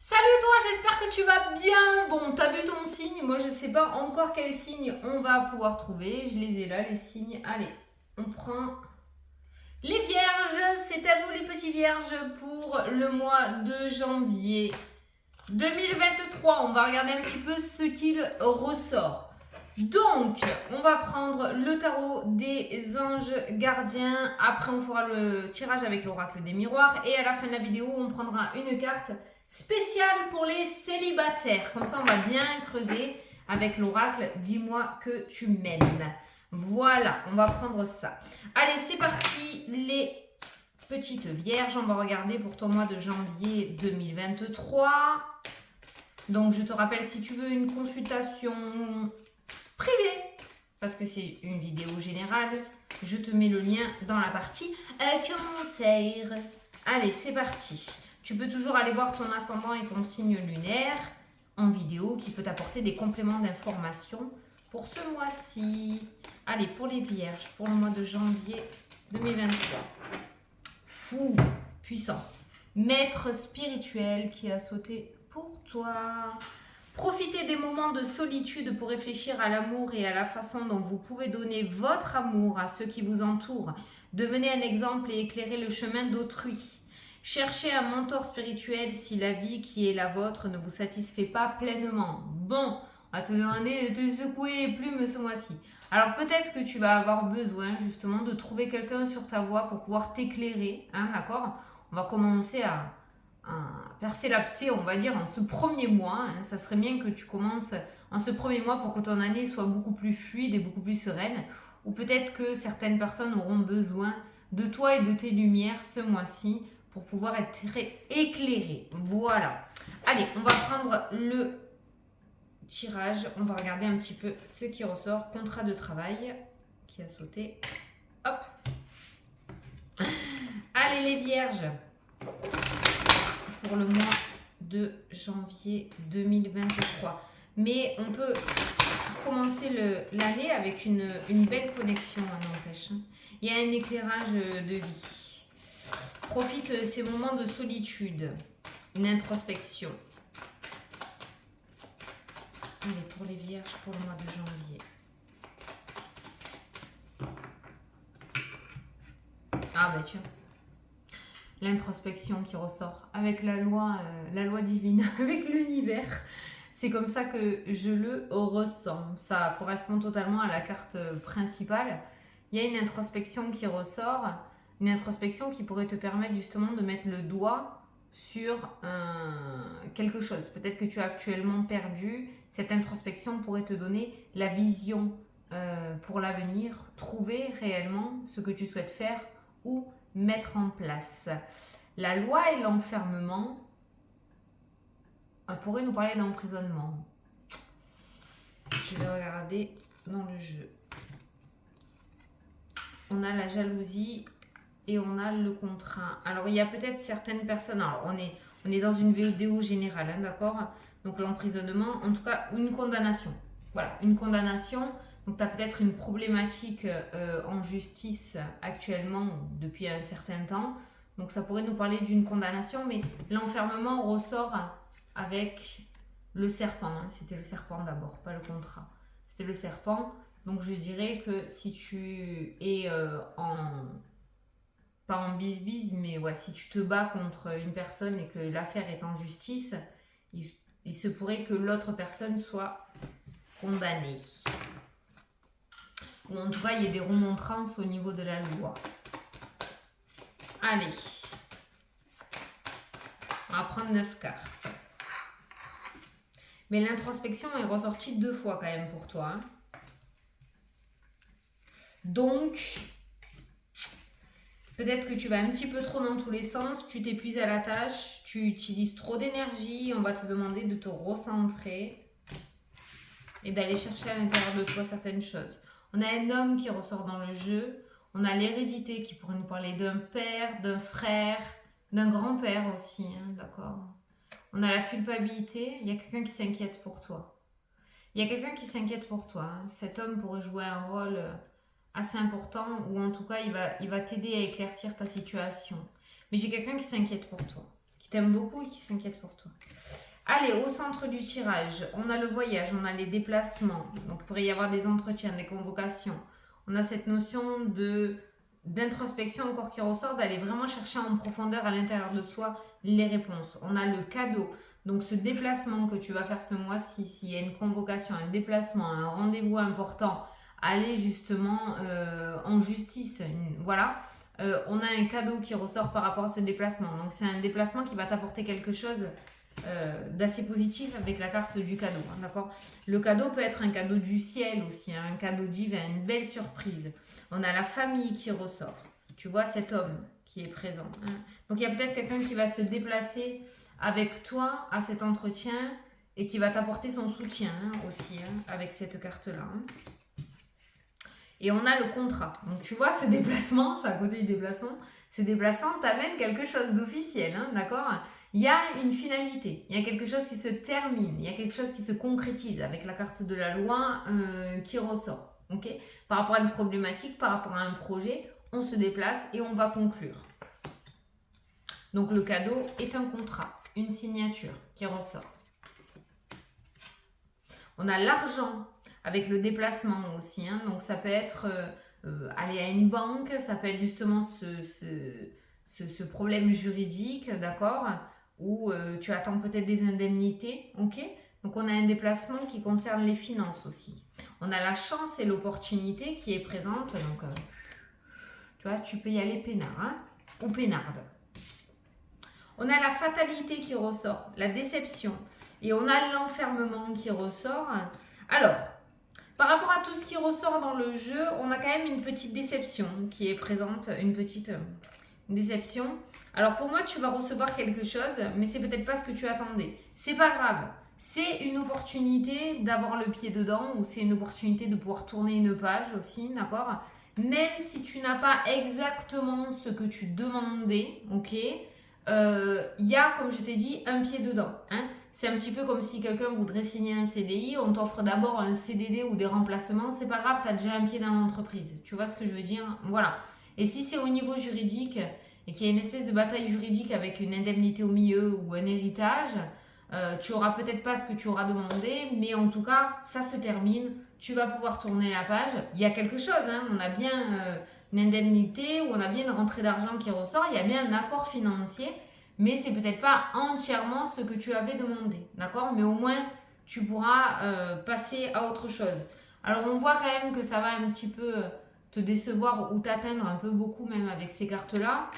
Salut toi, j'espère que tu vas bien. Bon, t'as vu ton signe? Moi, je ne sais pas encore quel signe on va pouvoir trouver. Je les ai là, les signes. Allez, on prend les vierges. C'est à vous les petits vierges pour le mois de janvier 2023. On va regarder un petit peu ce qu'il ressort. Donc, on va prendre le tarot des anges gardiens. Après, on fera le tirage avec l'oracle des miroirs. Et à la fin de la vidéo, on prendra une carte spéciale pour les célibataires. Comme ça, on va bien creuser avec l'oracle. Dis-moi que tu m'aimes. Voilà, on va prendre ça. Allez, c'est parti, les petites vierges. On va regarder pour ton mois de janvier 2023. Donc, je te rappelle, si tu veux une consultation privée, parce que c'est une vidéo générale, je te mets le lien dans la partie commentaire. Allez, c'est parti. Tu peux toujours aller voir ton ascendant et ton signe lunaire en vidéo qui peut t'apporter des compléments d'information pour ce mois-ci. Allez, pour les vierges, pour le mois de janvier 2023. Fou, puissant. Maître spirituel qui a sauté pour toi. Profitez des moments de solitude pour réfléchir à l'amour et à la façon dont vous pouvez donner votre amour à ceux qui vous entourent. Devenez un exemple et éclairez le chemin d'autrui. Cherchez un mentor spirituel si la vie qui est la vôtre ne vous satisfait pas pleinement. Bon, on va te demander de te secouer les plumes ce mois-ci. Alors peut-être que tu vas avoir besoin justement de trouver quelqu'un sur ta voie pour pouvoir t'éclairer, hein, d'accord? On va commencer à percer l'abcès, on va dire, en ce premier mois. Hein. Ça serait bien que tu commences en ce premier mois pour que ton année soit beaucoup plus fluide et beaucoup plus sereine. Ou peut-être que certaines personnes auront besoin de toi et de tes lumières ce mois-ci pour pouvoir être éclairées. Voilà. Allez, on va prendre le tirage. On va regarder un petit peu ce qui ressort. Contrat de travail qui a sauté. Hop. Allez les vierges. Pour le mois de janvier 2023. Mais on peut commencer l'année avec une belle connexion, n'empêche. Il y a un éclairage de vie. Profite de ces moments de solitude, une introspection. Allez, pour les vierges, pour le mois de janvier. Ah bah tiens. L'introspection qui ressort avec la loi divine, avec l'univers. C'est comme ça que je le ressens. Ça correspond totalement à la carte principale. Il y a une introspection qui ressort, une introspection qui pourrait te permettre justement de mettre le doigt sur quelque chose. Peut-être que tu as actuellement perdu. Cette introspection pourrait te donner la vision pour l'avenir, trouver réellement ce que tu souhaites faire ou mettre en place. La loi et l'enfermement pourrait nous parler d'emprisonnement. Je vais regarder dans le jeu. On a la jalousie et on a le contrat. Alors il y a peut-être certaines personnes, alors on est dans une vidéo générale, hein, d'accord? Donc l'emprisonnement, en tout cas une condamnation. Voilà, une condamnation. Donc tu as peut-être une problématique en justice actuellement depuis un certain temps. Donc ça pourrait nous parler d'une condamnation, mais l'enfermement ressort avec le serpent. Hein. C'était le serpent d'abord, pas le contrat. C'était le serpent. Donc je dirais que si tu es pas en bise-bise, mais ouais, si tu te bats contre une personne et que l'affaire est en justice, il se pourrait que l'autre personne soit condamnée. Ou en tout cas, il y a des remontrances au niveau de la loi. Allez. On va prendre 9 cartes. Mais l'introspection est ressortie 2 fois quand même pour toi. Hein. Donc, peut-être que tu vas un petit peu trop dans tous les sens, tu t'épuises à la tâche, tu utilises trop d'énergie, on va te demander de te recentrer et d'aller chercher à l'intérieur de toi certaines choses. On a un homme qui ressort dans le jeu, on a l'hérédité qui pourrait nous parler d'un père, d'un frère, d'un grand-père aussi, hein, d'accord. On a la culpabilité, il y a quelqu'un qui s'inquiète pour toi. Il y a quelqu'un qui s'inquiète pour toi. Hein. Cet homme pourrait jouer un rôle assez important ou en tout cas il va t'aider à éclaircir ta situation. Mais j'ai quelqu'un qui s'inquiète pour toi, qui t'aime beaucoup et qui s'inquiète pour toi. Allez, au centre du tirage, on a le voyage, on a les déplacements. Donc, il pourrait y avoir des entretiens, des convocations. On a cette notion d'introspection encore qui ressort, d'aller vraiment chercher en profondeur à l'intérieur de soi les réponses. On a le cadeau. Donc, ce déplacement que tu vas faire ce mois-ci, s'il y a une convocation, un déplacement, un rendez-vous important, aller justement en justice, voilà. On a un cadeau qui ressort par rapport à ce déplacement. Donc, c'est un déplacement qui va t'apporter quelque chose d'assez positif avec la carte du cadeau, hein, d'accord. Le cadeau peut être un cadeau du ciel aussi, hein, un cadeau divin, une belle surprise. On a la famille qui ressort, tu vois cet homme qui est présent, hein. Donc il y a peut-être quelqu'un qui va se déplacer avec toi à cet entretien et qui va t'apporter son soutien, hein, aussi, hein, avec cette carte là, hein. Et on a le contrat. Donc tu vois, ce déplacement, c'est à côté du déplacement, ce déplacement t'amène quelque chose d'officiel, hein, d'accord. Il y a une finalité, il y a quelque chose qui se termine, il y a quelque chose qui se concrétise avec la carte de la loi qui ressort. Okay, par rapport à une problématique, par rapport à un projet, on se déplace et on va conclure. Donc le cadeau est un contrat, une signature qui ressort. On a l'argent avec le déplacement aussi, hein. Donc ça peut être aller à une banque, ça peut être justement ce problème juridique, d'accord, où tu attends peut-être des indemnités, ok. Donc on a un déplacement qui concerne les finances aussi. On a la chance et l'opportunité qui est présente, donc tu vois, tu peux y aller peinard, hein, ou peinarde. On a la fatalité qui ressort, la déception, et on a l'enfermement qui ressort. Alors, par rapport à tout ce qui ressort dans le jeu, on a quand même une petite déception qui est présente, une petite déception. Alors pour moi, tu vas recevoir quelque chose, mais c'est peut-être pas ce que tu attendais. C'est pas grave. C'est une opportunité d'avoir le pied dedans, ou c'est une opportunité de pouvoir tourner une page aussi, d'accord. Même si tu n'as pas exactement ce que tu demandais, ok, y a, comme je t'ai dit, un pied dedans, hein. C'est un petit peu comme si quelqu'un voudrait signer un CDI, on t'offre d'abord un CDD ou des remplacements, c'est pas grave, tu as déjà un pied dans l'entreprise. Tu vois ce que je veux dire? Voilà. Et si c'est au niveau juridique et qu'il y a une espèce de bataille juridique avec une indemnité au milieu ou un héritage, tu auras peut-être pas ce que tu auras demandé, mais en tout cas, ça se termine, tu vas pouvoir tourner la page. Il y a quelque chose, hein, on a bien une indemnité ou on a bien une rentrée d'argent qui ressort, il y a bien un accord financier, mais c'est peut-être pas entièrement ce que tu avais demandé, d'accord? Mais au moins, tu pourras passer à autre chose. Alors, on voit quand même que ça va un petit peu te décevoir ou t'atteindre un peu beaucoup même avec ces cartes-là.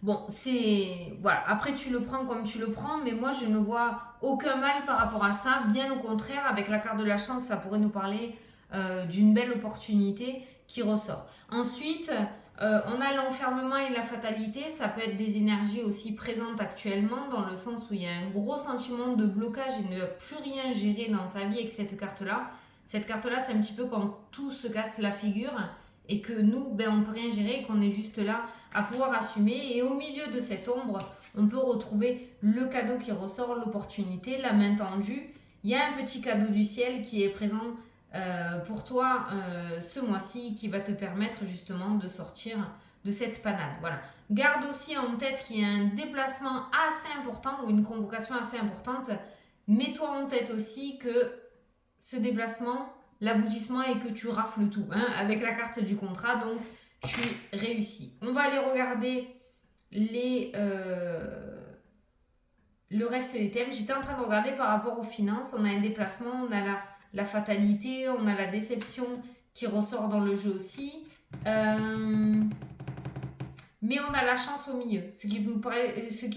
Bon, c'est... Voilà, après tu le prends comme tu le prends, mais moi je ne vois aucun mal par rapport à ça. Bien au contraire, avec la carte de la chance, ça pourrait nous parler d'une belle opportunité qui ressort. Ensuite, on a l'enfermement et la fatalité. Ça peut être des énergies aussi présentes actuellement, dans le sens où il y a un gros sentiment de blocage et ne plus rien gérer dans sa vie avec cette carte-là. Cette carte-là, c'est un petit peu quand tout se casse la figure et que nous, ben, on ne peut rien gérer et qu'on est juste là à pouvoir assumer. Et au milieu de cette ombre, on peut retrouver le cadeau qui ressort, l'opportunité, la main tendue. Il y a un petit cadeau du ciel qui est présent pour toi ce mois-ci, qui va te permettre justement de sortir de cette panade. Voilà. Garde aussi en tête qu'il y a un déplacement assez important ou une convocation assez importante. Mets-toi en tête aussi que ce déplacement, l'aboutissement est que tu rafles tout, hein, avec la carte du contrat, donc tu réussis. On va aller regarder le reste des thèmes. J'étais en train de regarder par rapport aux finances. On a un déplacement, on a la fatalité, on a la déception qui ressort dans le jeu aussi. Mais on a la chance au milieu, ce qui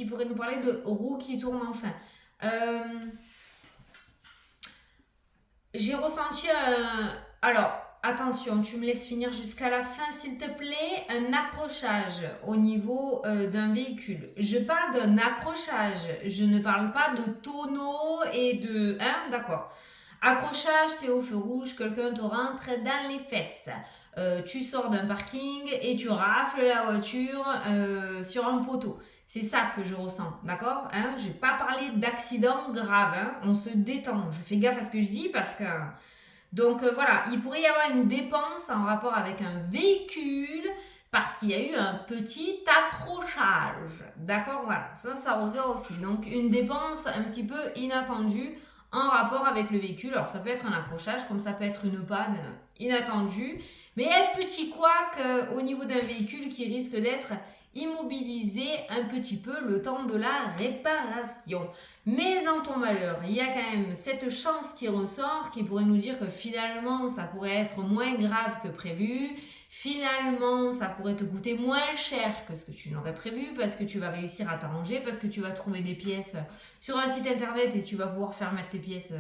pourrait nous parler de roue qui tourne enfin. J'ai ressenti alors, attention, tu me laisses finir jusqu'à la fin, s'il te plaît. Un accrochage au niveau d'un véhicule. Je parle d'un accrochage. Je ne parle pas de tonneau et de... Hein, d'accord. Accrochage, t'es au feu rouge, quelqu'un te rentre dans les fesses. Tu sors d'un parking et tu rafles la voiture sur un poteau. C'est ça que je ressens, d'accord, hein? Je n'ai pas parlé d'accident grave, hein? On se détend. Je fais gaffe à ce que je dis parce que... Donc voilà, il pourrait y avoir une dépense en rapport avec un véhicule parce qu'il y a eu un petit accrochage. D'accord, voilà, ça ressort aussi. Donc une dépense un petit peu inattendue en rapport avec le véhicule. Alors ça peut être un accrochage, comme ça peut être une panne inattendue. Mais un petit couac au niveau d'un véhicule qui risque d'être immobilisé un petit peu le temps de la réparation. Mais dans ton malheur, il y a quand même cette chance qui ressort qui pourrait nous dire que finalement ça pourrait être moins grave que prévu. Finalement, ça pourrait te coûter moins cher que ce que tu n'aurais prévu parce que tu vas réussir à t'arranger, parce que tu vas trouver des pièces sur un site internet et tu vas pouvoir faire mettre tes pièces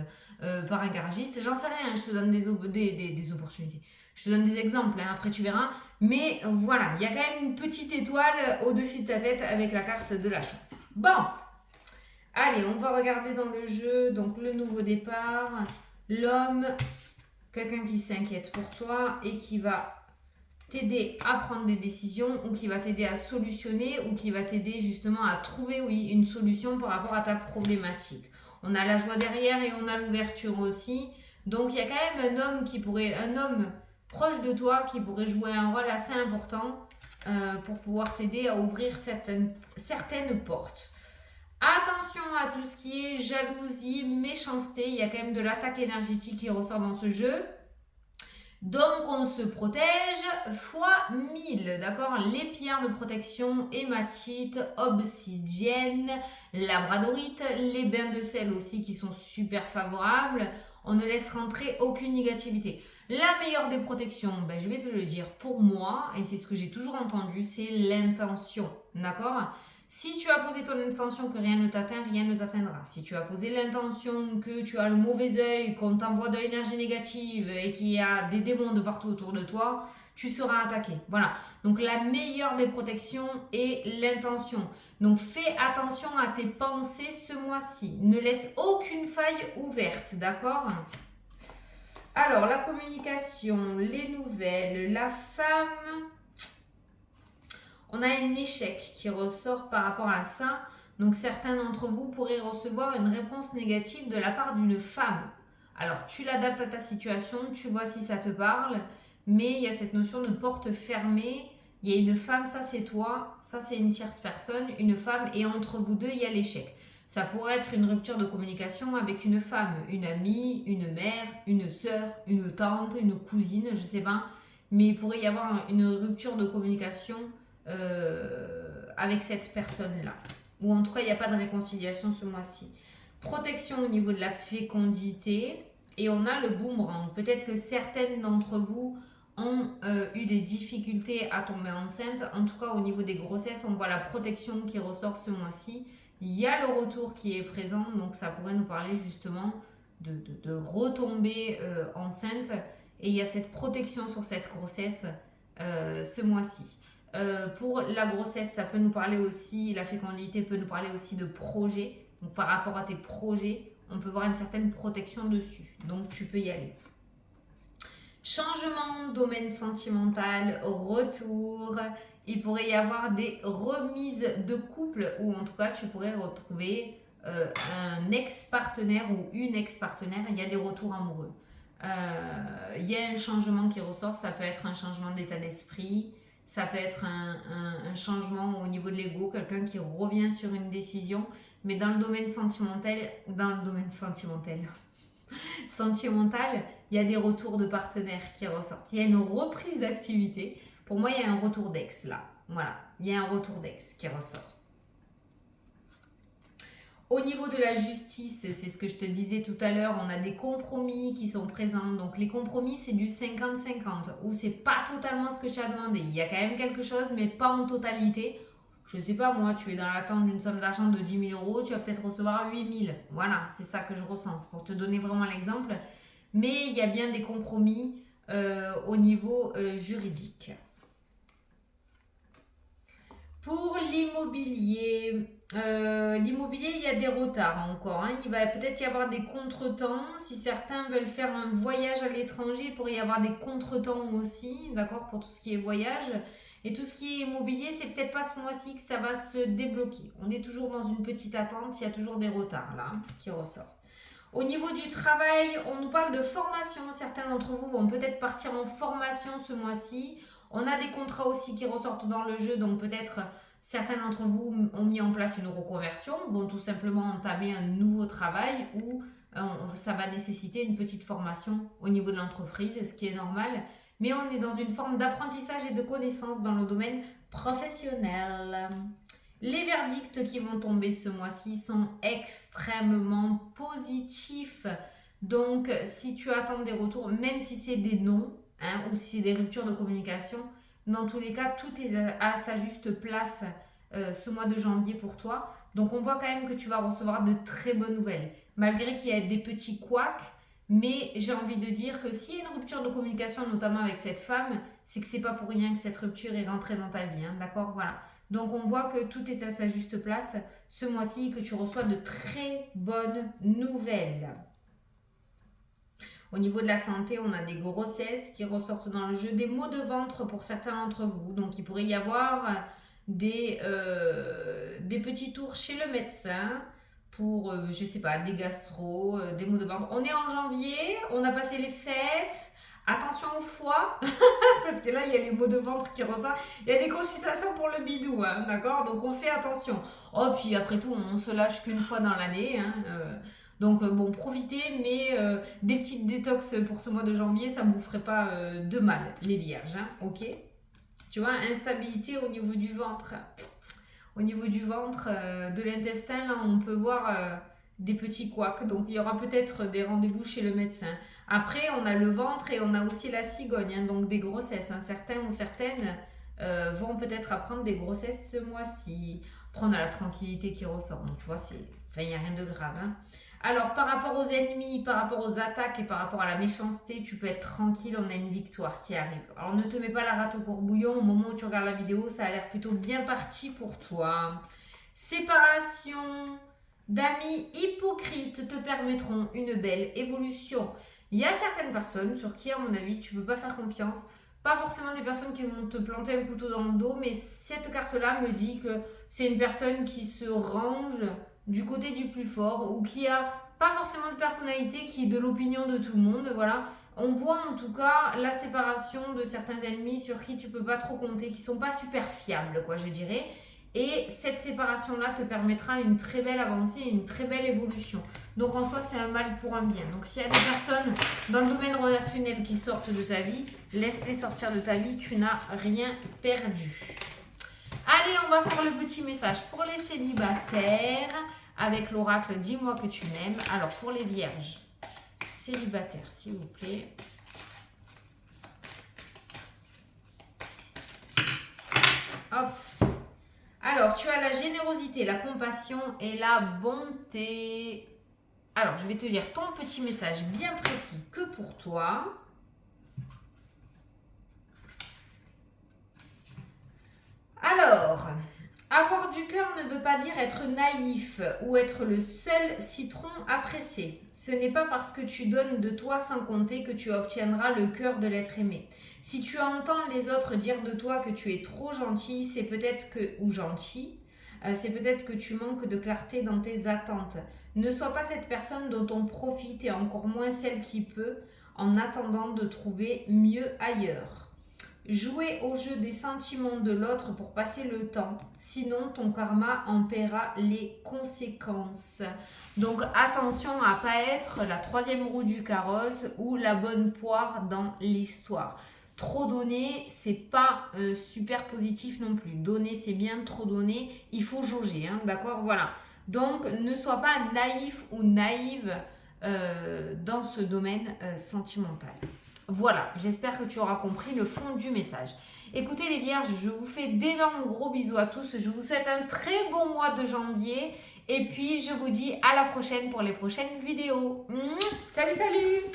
par un garagiste. J'en sais rien, je te donne des opportunités. Je te donne des exemples, hein, après tu verras. Mais voilà, il y a quand même une petite étoile au-dessus de ta tête avec la carte de la chance. Bon, allez, on va regarder dans le jeu. Donc le nouveau départ, l'homme, quelqu'un qui s'inquiète pour toi et qui va t'aider à prendre des décisions ou qui va t'aider à solutionner ou qui va t'aider justement à trouver, oui, une solution par rapport à ta problématique. On a la joie derrière et on a l'ouverture aussi. Donc il y a quand même un homme proche de toi qui pourrait jouer un rôle assez important pour pouvoir t'aider à ouvrir certaines portes. Attention à tout ce qui est jalousie, méchanceté. Il y a quand même de l'attaque énergétique qui ressort dans ce jeu. Donc on se protège fois 1000, d'accord? Les pierres de protection, hématite, obsidienne, labradorite, les bains de sel aussi qui sont super favorables. On ne laisse rentrer aucune négativité. La meilleure des protections, ben, je vais te le dire pour moi, et c'est ce que j'ai toujours entendu, c'est l'intention, d'accord? Si tu as posé ton intention que rien ne t'atteint, rien ne t'atteindra. Si tu as posé l'intention que tu as le mauvais œil, qu'on t'envoie de l'énergie négative et qu'il y a des démons de partout autour de toi, tu seras attaqué. Voilà. Donc la meilleure des protections est l'intention. Donc fais attention à tes pensées ce mois-ci. Ne laisse aucune faille ouverte, d'accord ? Alors, la communication, les nouvelles, la femme... On a un échec qui ressort par rapport à ça. Donc certains d'entre vous pourraient recevoir une réponse négative de la part d'une femme. Alors tu l'adaptes à ta situation, tu vois si ça te parle, mais il y a cette notion de porte fermée. Il y a une femme, ça c'est toi, ça c'est une tierce personne, une femme, et entre vous deux, il y a l'échec. Ça pourrait être une rupture de communication avec une femme, une amie, une mère, une sœur, une tante, une cousine, je sais pas. Mais il pourrait y avoir une rupture de communication avec cette personne-là. Ou en tout cas, il n'y a pas de réconciliation ce mois-ci. Protection au niveau de la fécondité. Et on a le boomerang. Peut-être que certaines d'entre vous ont eu des difficultés à tomber enceinte. En tout cas, au niveau des grossesses, on voit la protection qui ressort ce mois-ci. Il y a le retour qui est présent. Donc, ça pourrait nous parler justement de retomber enceinte. Et il y a cette protection sur cette grossesse ce mois-ci. Pour la grossesse, ça peut nous parler aussi, la fécondité peut nous parler aussi de projets. Donc par rapport à tes projets, on peut voir une certaine protection dessus. Donc tu peux y aller. Changement, domaine sentimental, retour. Il pourrait y avoir des remises de couple ou en tout cas tu pourrais retrouver un ex-partenaire ou une ex-partenaire. Il y a des retours amoureux. Il y a un changement qui ressort. Ça peut être un changement d'état d'esprit. Ça peut être un changement au niveau de l'ego, quelqu'un qui revient sur une décision, mais dans le domaine sentimental, il y a des retours de partenaires qui ressortent. Il y a une reprise d'activité. Pour moi, il y a un retour d'ex là. Voilà, il y a un retour d'ex qui ressort. Au niveau de la justice, c'est ce que je te disais tout à l'heure, on a des compromis qui sont présents. Donc les compromis, c'est du 50-50, où c'est pas totalement ce que tu as demandé. Il y a quand même quelque chose, mais pas en totalité. Je sais pas, moi, tu es dans l'attente d'une somme d'argent de 10 000 euros, tu vas peut-être recevoir 8 000. Voilà, c'est ça que je ressens, pour te donner vraiment l'exemple. Mais il y a bien des compromis au niveau juridique. Pour l'immobilier, il y a des retards encore. Il va peut-être y avoir des contretemps. Si certains veulent faire un voyage à l'étranger, il pourrait y avoir des contretemps aussi, d'accord, pour tout ce qui est voyage. Et tout ce qui est immobilier, c'est peut-être pas ce mois-ci que ça va se débloquer. On est toujours dans une petite attente, il y a toujours des retards là qui ressortent. Au niveau du travail, on nous parle de formation. Certains d'entre vous vont peut-être partir en formation ce mois-ci. On a des contrats aussi qui ressortent dans le jeu, donc peut-être certains d'entre vous ont mis en place une reconversion, vont tout simplement entamer un nouveau travail ou ça va nécessiter une petite formation au niveau de l'entreprise, ce qui est normal. Mais on est dans une forme d'apprentissage et de connaissance dans le domaine professionnel. Les verdicts qui vont tomber ce mois-ci sont extrêmement positifs. Donc, si tu attends des retours, même si c'est des non, ou si c'est des ruptures de communication, dans tous les cas, tout est à sa juste place ce mois de janvier pour toi. Donc, on voit quand même que tu vas recevoir de très bonnes nouvelles, malgré qu'il y ait des petits couacs. Mais j'ai envie de dire que s'il y a une rupture de communication, notamment avec cette femme, c'est que c'est pas pour rien que cette rupture est rentrée dans ta vie, d'accord? Voilà. Donc, on voit que tout est à sa juste place ce mois-ci, que tu reçois de très bonnes nouvelles. Au niveau de la santé, on a des grossesses qui ressortent dans le jeu, des maux de ventre pour certains d'entre vous. Donc, il pourrait y avoir des petits tours chez le médecin pour, je sais pas, des gastro, des maux de ventre. On est en janvier, on a passé les fêtes. Attention au foie, parce que là, il y a les maux de ventre qui ressortent. Il y a des consultations pour le bidou, d'accord? Donc, on fait attention. Oh, puis après tout, on se lâche qu'une fois dans l'année, Donc, bon, profitez, mais des petites détox pour ce mois de janvier, ça ne vous ferait pas de mal, les vierges, ok? Tu vois, instabilité au niveau du ventre. Au niveau du ventre, de l'intestin, là, on peut voir des petits couacs. Donc, il y aura peut-être des rendez-vous chez le médecin. Après, on a le ventre et on a aussi la cigogne, donc des grossesses. Certains ou certaines vont peut-être apprendre des grossesses ce mois-ci. Prendre la tranquillité qui ressort. Donc, tu vois, il n'y a rien de grave. Alors, par rapport aux ennemis, par rapport aux attaques et par rapport à la méchanceté, tu peux être tranquille, on a une victoire qui arrive. Alors, ne te mets pas la rate au courbouillon, au moment où tu regardes la vidéo, ça a l'air plutôt bien parti pour toi. Séparation d'amis hypocrites te permettront une belle évolution. Il y a certaines personnes sur qui, à mon avis, tu ne peux pas faire confiance. Pas forcément des personnes qui vont te planter un couteau dans le dos, mais cette carte-là me dit que c'est une personne qui se range du côté du plus fort ou qui a pas forcément de personnalité, qui est de l'opinion de tout le monde, voilà. On voit en tout cas la séparation de certains ennemis sur qui tu peux pas trop compter, qui sont pas super fiables, quoi, je dirais. Et cette séparation-là te permettra une très belle avancée, une très belle évolution. Donc en soi, c'est un mal pour un bien. Donc s'il y a des personnes dans le domaine relationnel qui sortent de ta vie, laisse-les sortir de ta vie, tu n'as rien perdu. Allez, on va faire le petit message pour les célibataires avec l'oracle « Dis-moi que tu m'aimes ». Alors, pour les vierges célibataires, s'il vous plaît. Hop. Alors, tu as la générosité, la compassion et la bonté. Alors, je vais te lire ton petit message bien précis que pour toi. Alors, avoir du cœur ne veut pas dire être naïf ou être le seul citron à presser. Ce n'est pas parce que tu donnes de toi sans compter que tu obtiendras le cœur de l'être aimé. Si tu entends les autres dire de toi que tu es trop gentil, c'est peut-être que tu manques de clarté dans tes attentes. Ne sois pas cette personne dont on profite et encore moins celle qui peut, en attendant de trouver mieux ailleurs. Jouer au jeu des sentiments de l'autre pour passer le temps, sinon ton karma en paiera les conséquences. Donc attention à ne pas être la troisième roue du carrosse ou la bonne poire dans l'histoire. Trop donner, c'est pas super positif non plus. Donner, c'est bien, trop donner, il faut jauger, d'accord? Voilà. Donc ne sois pas naïf ou naïve dans ce domaine sentimental. Voilà, j'espère que tu auras compris le fond du message. Écoutez les vierges, je vous fais d'énormes gros bisous à tous. Je vous souhaite un très bon mois de janvier. Et puis, je vous dis à la prochaine pour les prochaines vidéos. Salut, salut!